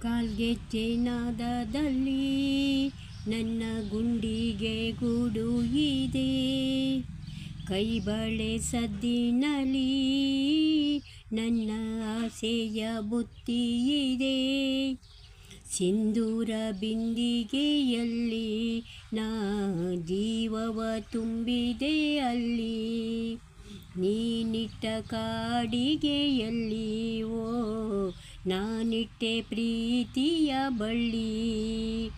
ಕಾಲ್ಗೆಜ್ಜೆ ನಾದದಲ್ಲಿ ನನ್ನ ಗುಂಡಿಗೆ ಗೂಡು ಇದೆ. ಕೈಬಳೆ ಸದ್ದಿನಲ್ಲಿ ನನ್ನ ಆಸೆಯ ಬುತ್ತಿ ಇದೆ. ಸಿಂಧೂರ ಬಿಂದಿಗೆಯಲ್ಲಿ ನಾ ಜೀವವ ತುಂಬಿದೆ ಅಲ್ಲಿ. ನೀನಿಟ್ಟ ಕಾಡಿಗೆಯಲ್ಲಿ ಓ ನಾನಿಟ್ಟೆ ಪ್ರೀತಿಯ ಬಳ್ಳಿ.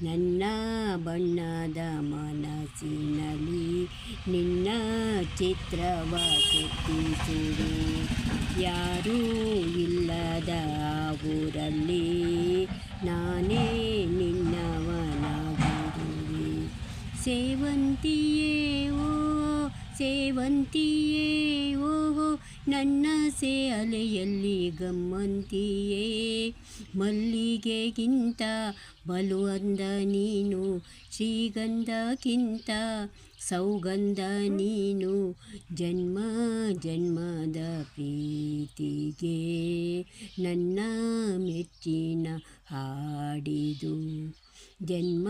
ನನ್ನ ಬಣ್ಣದ ಮನಸ್ಸಿನಲ್ಲಿ ನಿನ್ನ ಚಿತ್ರವ ಕೆತ್ತಿಸುವೆ. ಯಾರೂ ಇಲ್ಲದ ಊರಲ್ಲಿ ನಾನೇ ನಿನ್ನವನಾಗಿರುವೆ. ಸೇವಂತಿಯೇ ಓ ಸೇವಂತಿಯೇ ಓಹೋ ನನ್ನ ಅಲೆಯಲ್ಲಿ ಗಮ್ಮಂತಿಯೇ. ಮಲ್ಲಿಗೆಗಿಂತ ಬಲು ಅಂದ ನೀನು, ಶ್ರೀಗಂಧಕ್ಕಿಂತ ಸೌಗಂಧ ನೀನು. ಜನ್ಮ ಜನ್ಮದ ಪ್ರೀತಿಗೆ ನನ್ನ ಮೆಚ್ಚಿನ ಹಾಡಿದು. ಜನ್ಮ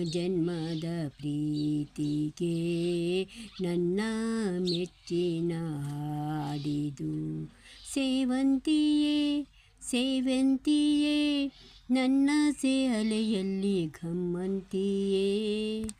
ಜನ್ಮದ ಪ್ರೀತಿಗೆ ನನ್ನ ಮೆಚ್ಚಿನ ಹಾಡಿದು. ಸೇವಂತಿಯೇ ಸೇವಂತಿಯೇ ನನ್ನ ಅಲೆಯಲ್ಲಿ ಗಮ್ಮಂತಿಯೇ.